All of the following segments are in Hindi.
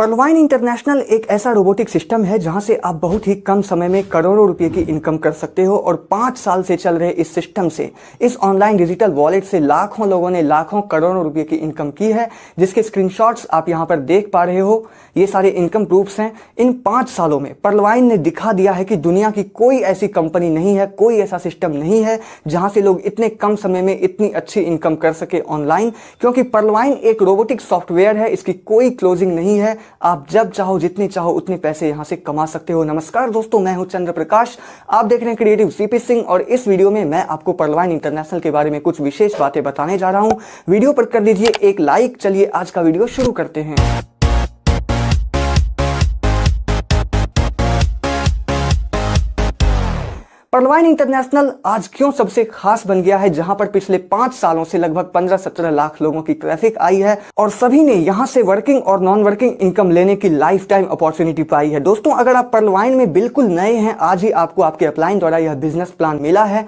पर्लवाइन इंटरनेशनल एक ऐसा रोबोटिक सिस्टम है जहां से आप बहुत ही कम समय में करोड़ों रुपए की इनकम कर सकते हो और 5 साल से चल रहे इस सिस्टम से, इस ऑनलाइन डिजिटल वॉलेट से लाखों लोगों ने लाखों करोड़ों रुपए की इनकम की है, जिसके स्क्रीनशॉट्स आप यहां पर देख पा रहे हो। ये सारे इनकम प्रूफ्स हैं। इन 5 सालों में पर्लवाइन ने दिखा दिया है कि दुनिया की कोई ऐसी कंपनी नहीं है, कोई ऐसा सिस्टम नहीं है जहां से लोग इतने कम समय में इतनी अच्छी इनकम कर सके ऑनलाइन, क्योंकि पर्लवाइन एक रोबोटिक सॉफ्टवेयर है, इसकी कोई क्लोजिंग नहीं है। आप जब चाहो जितने चाहो उतने पैसे यहां से कमा सकते हो। नमस्कार दोस्तों, मैं हूं चंद्र प्रकाश, आप देख रहे हैं क्रिएटिव सीपी सिंह और इस वीडियो में मैं आपको पर्लवाइन इंटरनेशनल के बारे में कुछ विशेष बातें बताने जा रहा हूं। वीडियो पर कर दीजिए एक लाइक। चलिए आज का वीडियो शुरू करते हैं। पर्लवाइन इंटरनेशनल आज क्यों सबसे खास बन गया है, जहां पर पिछले 5 सालों से लगभग 15-17 लाख लोगों की ट्रैफिक आई है और सभी ने यहां से वर्किंग और नॉन वर्किंग इनकम लेने की लाइफ टाइम अपॉर्चुनिटी पाई है। दोस्तों, अगर आप पर्लवाइन में बिल्कुल नए हैं, आज ही आपको आपके अपलाइन द्वारा यह बिजनेस प्लान मिला है,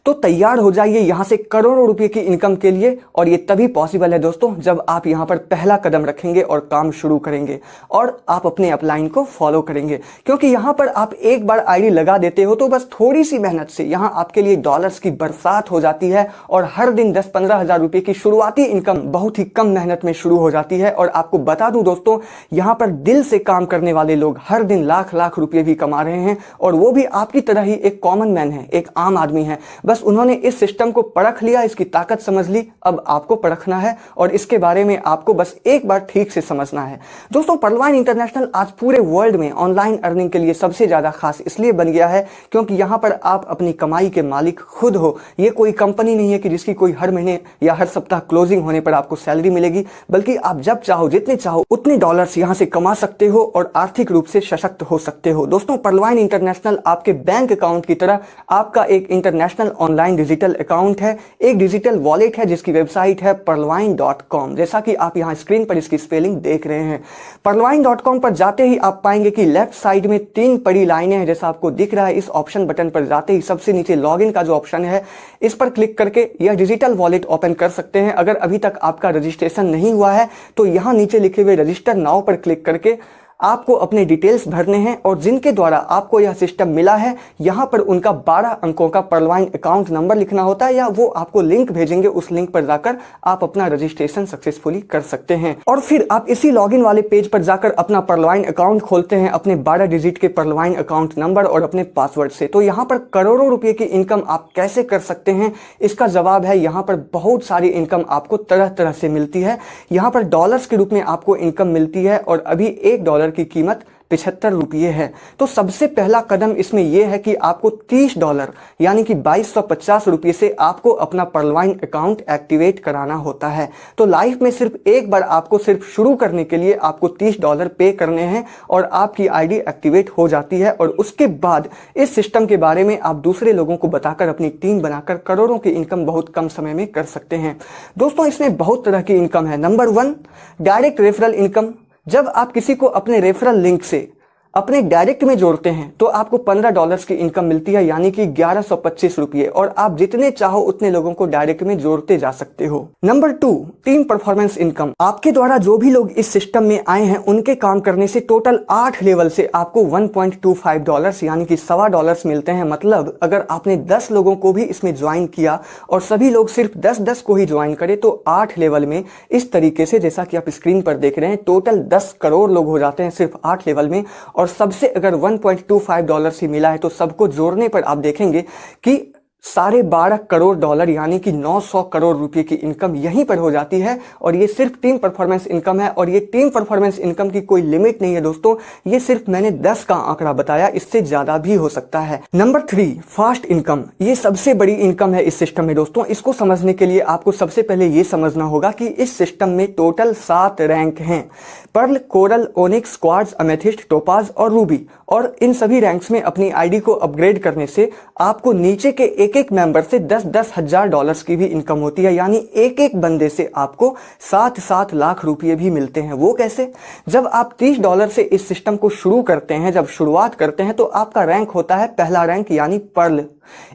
तो तैयार हो जाइए यहां से करोड़ों रुपए की इनकम के लिए। और ये तभी पॉसिबल है दोस्तों जब आप यहां पर पहला कदम रखेंगे और काम शुरू करेंगे और आप अपने अपलाइन को फॉलो करेंगे, क्योंकि यहां पर आप एक बार आईडी लगा देते हो तो बस थोड़ी सी मेहनत से यहां आपके लिए डॉलर्स की बरसात हो जाती है और हर दिन 10-15 हजार रुपए की शुरुआती इनकम बहुत ही कम मेहनत में शुरू हो जाती है। और आपको बता दूं दोस्तों, यहां पर दिल से काम करने वाले लोग हर दिन लाख लाख रुपए भी कमा रहे हैं और वो भी आपकी तरह ही एक कॉमन मैन है, एक आम आदमी है। बस उन्होंने इस सिस्टम को परख लिया, इसकी ताकत समझ ली, अब आपको परखना है और इसके बारे में आपको बस एक बार ठीक से समझना है। दोस्तों, पर्लवाइन इंटरनेशनल आज पूरे वर्ल्ड में ऑनलाइन अर्निंग के लिए सबसे ज्यादा खास इसलिए बन गया है क्योंकि यहां पर आप अपनी कमाई के मालिक खुद हो। यह कोई कंपनी नहीं है कि जिसकी कोई हर महीने या हर सप्ताह क्लोजिंग होने पर आपको सैलरी मिलेगी, बल्कि आप जब चाहो जितने चाहो उतने डॉलर्स यहां से कमा सकते हो और आर्थिक रूप से सशक्त हो सकते हो। दोस्तों, पर्लवाइन इंटरनेशनल आपके बैंक अकाउंट की तरह आपका एक इंटरनेशनल ऑनलाइन डिजिटल अकाउंट है, एक डिजिटल वॉलेट है जिसकी वेबसाइट है perlwine.com। जैसा कि आप यहां स्क्रीन पर इसकी स्पेलिंग देख रहे हैं। perlwine.com पर जाते ही आप पाएंगे कि लेफ्ट साइड में 3 बड़ी लाइनें हैं, जैसा आपको दिख रहा है। इस ऑप्शन बटन पर जाते ही सबसे नीचे लॉगिन का जो ऑप्शन है, इस पर क्लिक करके यह डिजिटल वॉलेट ओपन कर सकते हैं। अगर अभी तक आपका रजिस्ट्रेशन नहीं हुआ है तो यहां नीचे लिखे हुए रजिस्टर नाउ पर क्लिक करके आपको अपने डिटेल्स भरने हैं और जिनके द्वारा आपको यह सिस्टम मिला है, यहां पर उनका 12 अंकों का पर्लवाइन अकाउंट नंबर लिखना होता है, या वो आपको लिंक भेजेंगे, उस लिंक पर जाकर आप अपना रजिस्ट्रेशन सक्सेसफुली कर सकते हैं। और फिर आप इसी लॉगिन वाले पेज पर जाकर अपना पर्लवाइन अकाउंट खोलते हैं अपने 12 डिजिट के पर्लवाइन अकाउंट नंबर और अपने पासवर्ड से। तो यहां पर करोड़ों रुपए की इनकम आप कैसे कर सकते हैं, इसका जवाब है यहां पर बहुत सारी इनकम आपको तरह तरह से मिलती है। यहां पर डॉलर्स के रूप में आपको इनकम मिलती है और अभी $1 की कीमत 75 रुपये है। तो सबसे पहला कदम इसमें यह है कि आपको $30 यानी कि 2250 रुपये से आपको अपना पर्लवाइन अकाउंट एक्टिवेट कराना होता है। तो लाइफ में सिर्फ एक बार आपको सिर्फ शुरू करने के लिए आपको $30 पे करने हैं और आपकी आईडी एक्टिवेट हो जाती है। और उसके बाद इस सिस्टम के बारे में आप दूसरे लोगों को बताकर अपनी टीम बनाकर करोड़ों की इनकम बहुत कम समय में कर सकते हैं। दोस्तों, इसमें बहुत तरह की इनकम है। Number 1, direct referral income. जब आप किसी को अपने रेफरल लिंक से अपने डायरेक्ट में जोड़ते हैं तो आपको $15 की इनकम मिलती है, यानी कि 1125 रुपये, और आप जितने चाहो उतने लोगों को डायरेक्ट में जोड़ते जा सकते हो। Number 2, team performance income. आपके द्वारा जो भी लोग इस सिस्टम में आए हैं उनके काम करने से टोटल 8 लेवल से आपको $1.25 यानी कि $1.25 मिलते हैं। मतलब अगर आपने 10 लोगों को भी इसमें ज्वाइन किया और सभी लोग सिर्फ 10-10 को ही ज्वाइन करें तो 8 लेवल में इस तरीके से, जैसा कि आप स्क्रीन पर देख रहे हैं, टोटल 10 करोड़ लोग हो जाते हैं सिर्फ 8 लेवल में। और सबसे अगर $1.25 ही मिला है तो सबको जोड़ने पर आप देखेंगे कि $12.5 करोड़ यानी कि 900 करोड़ रुपए की इनकम यहीं पर हो जाती है। और ये सिर्फ टीम परफॉर्मेंस इनकम है और ये टीम परफॉर्मेंस इनकम की कोई लिमिट नहीं है दोस्तों, ये सिर्फ मैंने 10 का आंकड़ा बताया, इससे ज्यादा भी हो सकता है। Number 3, fast income. ये सबसे बड़ी इनकम है इस सिस्टम में दोस्तों। इसको समझने के लिए आपको सबसे पहले ये समझना होगा कि इस सिस्टम में टोटल 7 रैंक हैं: pearl, coral, onyx, quartz, amethyst, topaz और रूबी। और इन सभी रैंक्स में अपनी आईडी को अपग्रेड करने से आपको नीचे के एक एक मेंबर से 10-10 हजार डॉलर्स की भी इनकम होती है, यानी एक एक बंदे से आपको 7-7 लाख रुपए भी मिलते हैं। वो कैसे? जब आप $30 से इस सिस्टम को शुरू करते हैं, जब शुरुआत करते हैं तो आपका रैंक होता है पहला रैंक यानी पर्ल।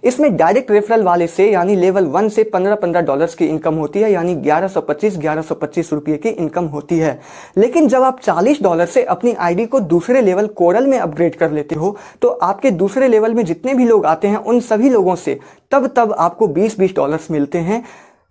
इसमें डायरेक्ट रेफरल वाले से यानी लेवल 1 से $15 की इनकम होती है, यानी 1125 रुपये की इनकम होती है। लेकिन जब आप $40 से अपनी आईडी को दूसरे लेवल कोरल में अपग्रेड कर लेते हो तो आपके दूसरे लेवल में जितने भी लोग आते हैं उन सभी लोगों से तब आपको $20 मिलते हैं,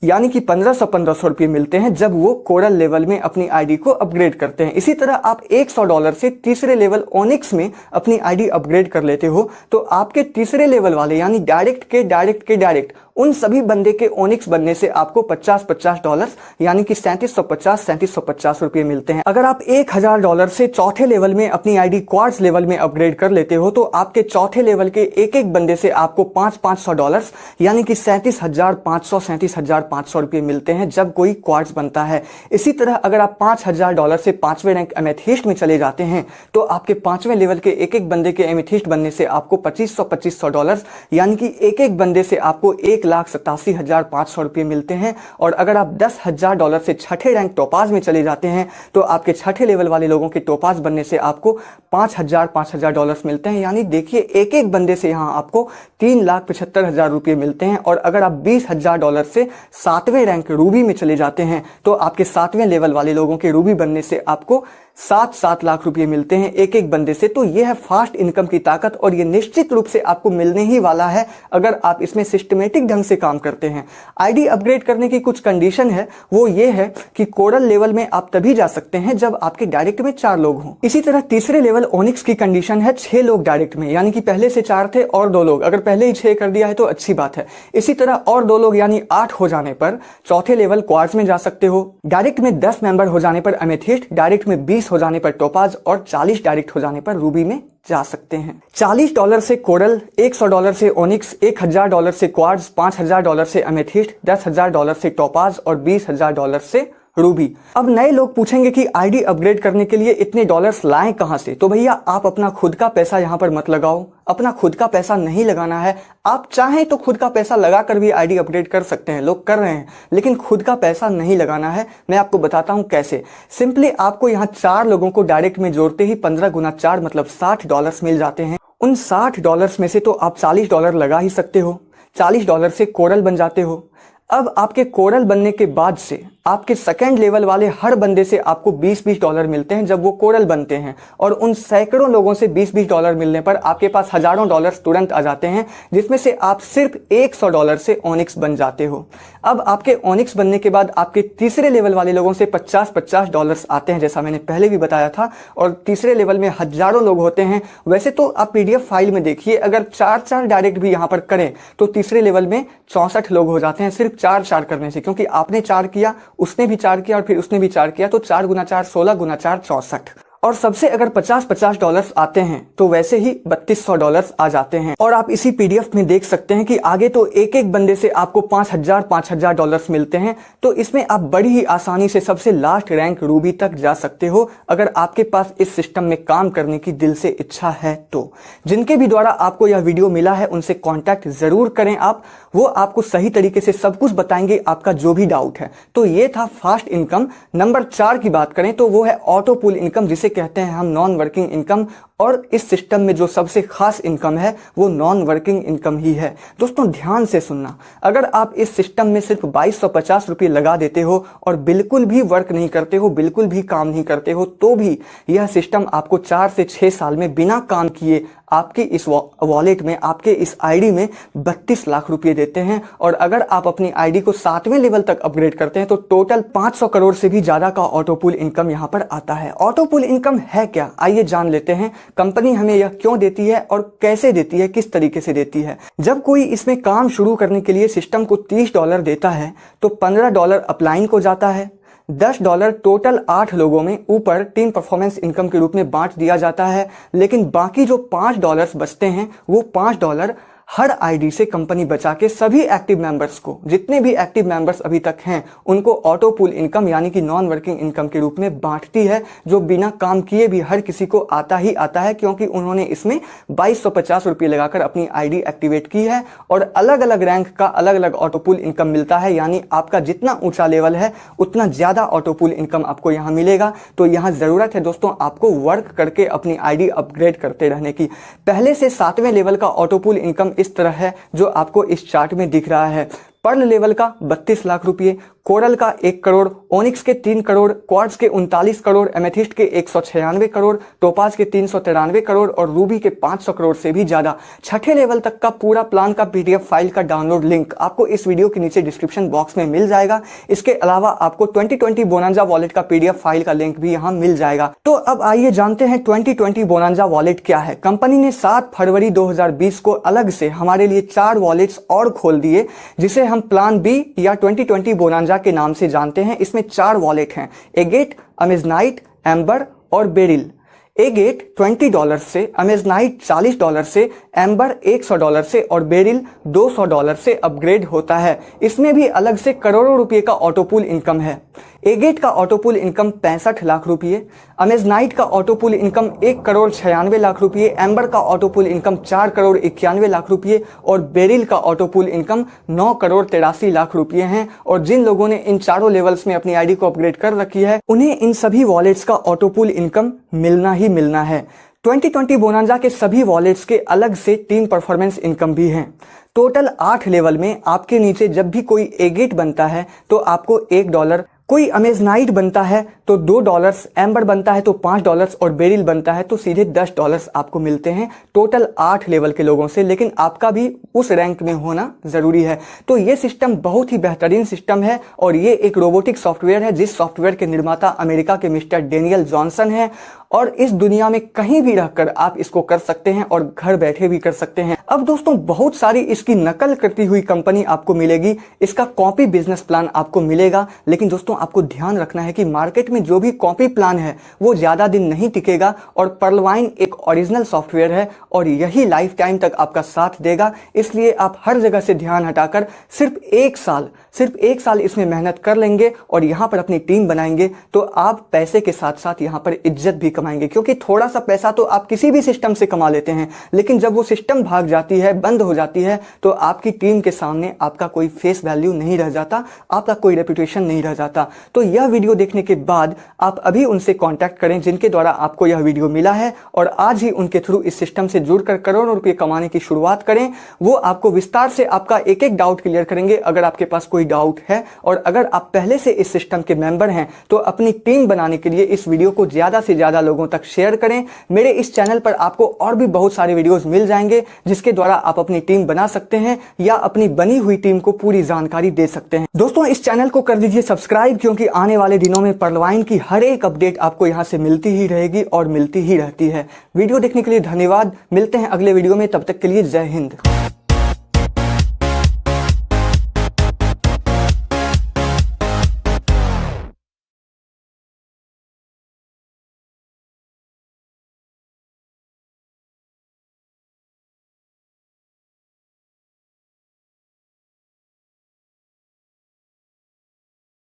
यानी कि 1500 रुपये मिलते हैं जब वो कोरल लेवल में अपनी आईडी को अपग्रेड करते हैं। इसी तरह आप $100 से तीसरे लेवल ओनिक्स में अपनी आईडी अपग्रेड कर लेते हो तो आपके तीसरे लेवल वाले यानी डायरेक्ट उन सभी बंदे के ओनिक्स बनने से आपको $50 यानी कि 3750 रुपये मिलते हैं। अगर आप $1000 से चौथे लेवल में अपनी आईडी क्वार्ट्ज लेवल में अपग्रेड कर लेते हो तो आपके चौथे लेवल के एक बंदे से आपको $500 यानी कि 37,500 रुपये मिलते हैं जब कोई क्वार्ट्ज बनता है। इसी तरह अगर आप $5000 से 5वें रैंक एमेथिस्ट में चले जाते हैं तो आपके 5वें लेवल के एक बंदे के एमेथिस्ट बनने से आपको $2500 यानी कि एक बंदे से आपको 1,87,500 रुपये मिलते हैं। और अगर आप $10,000 से छठे रैंक टोपाज में चले जाते हैं तो आपके छठे लेवल वाले लोगों के टोपाज बनने से आपको $5,000 मिलते हैं, यानी देखिए एक बंदे से यहां आपको 3,75,000 रुपये मिलते हैं। और अगर आप $20,000 से 7वें रैंक रूबी में चले जाते हैं तो आपके 7वें लेवल वाले लोगों के रूबी बनने से आपको 7 लाख रुपये मिलते हैं एक बंदे से। तो यह है फास्ट इनकम की ताकत और यह निश्चित रूप से आपको मिलने ही वाला है अगर आप इसमें सिस्टमेटिक ढंग से काम करते हैं। आईडी अपग्रेड करने की कुछ कंडीशन है, वो ये है कि कोरल लेवल में आप तभी जा सकते हैं जब आपके डायरेक्ट में 4 लोग हों। इसी तरह तीसरे लेवल ओनिक्स की कंडीशन है 6 लोग डायरेक्ट में, यानी कि पहले से 4 थे और 2 लोग, अगर पहले ही 6 कर दिया है तो अच्छी बात है। इसी तरह और 2 लोग यानी 8 हो जाने पर चौथे लेवल क्वार्ट्ज में जा सकते हो। डायरेक्ट में 10 मेंबर हो जाने पर एमेथिस्ट, डायरेक्ट में 20 हो जाने पर टोपाज और 40 डायरेक्ट हो जाने पर रूबी में जा सकते हैं। $40 से कोरल, $100 से ओनिक्स, $1000 से क्वार्ट्ज, $5000 से एमेथिस्ट, $10,000 से टोपाज और $20,000 से रूबी। अब नए लोग पूछेंगे कि आईडी अपग्रेड करने के लिए इतने डॉलर्स लाएं कहां से? तो भैया आप अपना खुद का पैसा यहां पर मत लगाओ, अपना खुद का पैसा नहीं लगाना है। आप चाहें तो खुद का पैसा लगाकर भी आईडी अपग्रेड कर सकते हैं, लोग कर रहे हैं, लेकिन खुद का पैसा नहीं लगाना है। मैं आपको बताता हूं कैसे। सिंपली आपको यहां 4 लोगों को डायरेक्ट में जोड़ते ही 15 गुना 4 मतलब $60 मिल जाते हैं। उन $60 में से तो आप $40 लगा ही सकते हो, $40 से कोरल बन जाते हो। अब आपके कोरल बनने के बाद से आपके सेकंड लेवल वाले हर बंदे से आपको $20 मिलते हैं जब वो कोरल बनते हैं, और उन सैकड़ों लोगों से $20 मिलने पर आपके पास हजारों डॉलर्स तुरंत आ जाते हैं, जिसमें से आप सिर्फ $100 से ओनिक्स बन जाते हो। अब आपके ओनिक्स बनने के बाद आपके तीसरे लेवल वाले लोगों से $50 आते हैं, जैसा मैंने पहले भी बताया था, और तीसरे लेवल में हजारों लोग होते हैं। वैसे तो आप PDF फाइल में देखिए, अगर 4 डायरेक्ट भी यहां पर करें तो तीसरे लेवल में 64 लोग हो जाते हैं सिर्फ 4 करने से, क्योंकि आपने 4 किया, उसने भी 4 किया और फिर उसने भी 4 किया, तो 4 गुना 4 16 गुना 4 64। और सबसे अगर $50 आते हैं तो वैसे ही $3200 आ जाते हैं। और आप इसी PDF में देख सकते हैं कि आगे तो एक बंदे से आपको $5000 मिलते हैं। तो इसमें आप बड़ी ही आसानी से सबसे लास्ट रैंक रूबी तक जा सकते हो अगर आपके पास इस सिस्टम में काम करने की दिल से इच्छा है तो। जिनके भी द्वारा आपको यह वीडियो मिला है उनसे कॉन्टैक्ट जरूर करें आप, वो आपको सही तरीके से सब कुछ बताएंगे, आपका जो भी डाउट है। तो ये था फास्ट इनकम। नंबर 4 की बात करें तो वो है ऑटो पुल इनकम, जिसे कहते हैं हम नॉन वर्किंग इनकम। और इस सिस्टम में जो सबसे खास इनकम है वो नॉन वर्किंग इनकम ही है। दोस्तों ध्यान से सुनना, अगर आप इस सिस्टम में सिर्फ 2250 रुपये लगा देते हो और बिल्कुल भी वर्क नहीं करते हो, बिल्कुल भी काम नहीं करते हो, तो भी यह सिस्टम आपको 4 से 6 साल में बिना काम किए आपके इस वॉलेट में, आपके इस आईडी में 32 लाख रुपए देते हैं। और अगर आप अपनी आईडी को 7वें लेवल तक अपग्रेड करते हैं तो टोटल 500 करोड़ से भी ज्यादा का ऑटो पुल इनकम यहां पर आता है। ऑटो पुल इनकम है क्या, आइए जान लेते हैं। कंपनी हमें यह क्यों देती है और कैसे देती है, किस तरीके से देती है। जब कोई इसमें काम शुरू करने के लिए सिस्टम को $30 देता है तो $15 अपलाइन को जाता है, $10 टोटल 8 लोगों में ऊपर टीम परफॉर्मेंस इनकम के रूप में बांट दिया जाता है। लेकिन बाकी जो $5 बचते हैं वो $5 हर आईडी से कंपनी बचा के सभी एक्टिव मेंबर्स को, जितने भी एक्टिव मेंबर्स अभी तक हैं, उनको ऑटो पुल इनकम यानी कि नॉन वर्किंग इनकम के रूप में बांटती है, जो बिना काम किए भी हर किसी को आता ही आता है, क्योंकि उन्होंने इसमें 2250 रुपये लगाकर अपनी आईडी एक्टिवेट की है। और अलग अलग रैंक का अलग अलग ऑटो पुल इनकम मिलता है, यानी आपका जितना ऊंचा लेवल है उतना ज्यादा ऑटो पुल इनकम आपको यहां मिलेगा। तो यहां जरूरत है दोस्तों आपको वर्क करके अपनी आईडी अपग्रेड करते रहने की। पहले से 7वें लेवल का ऑटो पुल इनकम इस तरह है जो आपको इस चार्ट में दिख रहा है। पर्ल लेवल का 32 लाख रुपए, कोरल का 1 करोड़, ओनिक्स के 3 करोड़, क्वार्ट्ज के 39 करोड़, एमेथिस्ट के 196 करोड़, टोपाज के 393 करोड़ और रूबी के 500 करोड़ से भी ज्यादा। छठे लेवल तक का पूरा प्लान का पीडीएफ फाइल का डाउनलोड लिंक आपको इस वीडियो के नीचे डिस्क्रिप्शन बॉक्स में मिल जाएगा। इसके अलावा आपको 2020 बोनांजा वॉलेट का पीडीएफ फाइल का लिंक भी यहाँ मिल जाएगा। तो अब आइए जानते हैं 2020 बोनांजा वॉलेट क्या है। कंपनी ने 7 फरवरी 2020 को अलग से हमारे लिए 4 वॉलेट्स और खोल दिए, जिसे हम प्लान बी या 2020 बोनांजा के नाम से जानते हैं। इसमें 4 वॉलेट हैं, एगेट, अमेजनाइट, एम्बर और बेरिल। एगेट $20 से, अमेजनाइट $40 से, एम्बर $100 से और बेरिल $200 से अपग्रेड होता है। इसमें भी अलग से करोड़ों रुपए का ऑटोपूल इनकम है। एगेट का ऑटोपूल इनकम 65 लाख रुपए, अमेजनाइट का ऑटोपूल इनकम 1 करोड़ 96 लाख रुपए, एम्बर का ऑटोपूल इनकम 4 करोड़ 91 लाख रुपए और बेरिल का ऑटोपूल इनकम 9 करोड़ 83 लाख रुपए हैं। और जिन लोगों ने इन चारों लेवल्स में अपनी आईडी को अपग्रेड कर रखी है, उन्हें इन सभी वॉलेट्स का ऑटोपूल इनकम मिलना ही मिलना है। 2020 बोनांजा के सभी वॉलेट्स के अलग से टीम परफॉर्मेंस इनकम भी हैं। टोटल 8 लेवल में आपके नीचे जब भी कोई एगेट बनता है तो आपको $1, कोई अमेजनाइट बनता है तो $2, एम्बर बनता है तो $5 और बेरिल बनता है तो सीधे $10 आपको मिलते हैं टोटल 8 लेवल के लोगों से। लेकिन आपका भी उस रैंक में होना जरूरी है। तो ये सिस्टम बहुत ही बेहतरीन सिस्टम है और ये एक रोबोटिक सॉफ्टवेयर है, जिस सॉफ्टवेयर के निर्माता अमेरिका के मिस्टर डेनियल जॉनसन है। और इस दुनिया में कहीं भी रहकर आप इसको कर सकते हैं और घर बैठे भी कर सकते हैं। अब दोस्तों बहुत सारी इसकी नकल करती हुई कंपनी आपको मिलेगी, इसका कॉपी बिजनेस प्लान आपको मिलेगा। लेकिन दोस्तों आपको ध्यान रखना है कि मार्केट में जो भी कॉपी प्लान है वो ज्यादा दिन नहीं टिकेगा और पर्लवाइन एक ओरिजिनल सॉफ्टवेयर है और यही लाइफ टाइम तक आपका साथ देगा। इसलिए आप हर जगह से ध्यान हटाकर सिर्फ एक साल इसमें मेहनत कर लेंगे और यहाँ पर अपनी टीम बनाएंगे तो आप पैसे के साथ साथ यहाँ पर इज्जत भी कमाएंगे। क्योंकि थोड़ा सा पैसा तो आप किसी भी सिस्टम से कमा लेते हैं, लेकिन जब वो सिस्टम भाग जाती है, बंद हो जाती है, तो आपकी टीम के सामने आपका कोई फेस वैल्यू नहीं रह जाता, आपका कोई रेपुटेशन नहीं रह जाता। तो यह वीडियो देखने के बाद आप अभी उनसे कांटेक्ट करें जिनके द्वारा आपको यह वीडियो मिला है और आज ही उनके थ्रू इस सिस्टम से जुड़कर करोड़ों रुपए कमाने की शुरुआत करें। वो आपको विस्तार से आपका एक एक डाउट क्लियर करेंगे अगर आपके पास कोई डाउट है। और अगर आप पहले से इस सिस्टम के मेंबर हैं तो अपनी टीम बनाने के लिए इस वीडियो को ज्यादा से ज्यादा लोगों तक शेयर करें। मेरे इस चैनल पर आपको और भी बहुत सारे वीडियोस मिल जाएंगे जिसके द्वारा आप अपनी टीम बना सकते हैं या अपनी बनी हुई टीम को पूरी जानकारी दे सकते हैं। दोस्तों इस चैनल को कर दीजिए सब्सक्राइब, क्योंकि आने वाले दिनों में पर्लवाइन की हर एक अपडेट आपको यहां से मिलती ही रहेगी और मिलती ही रहती है। वीडियो देखने के लिए धन्यवाद। मिलते हैं अगले वीडियो में, तब तक के लिए जय हिंद।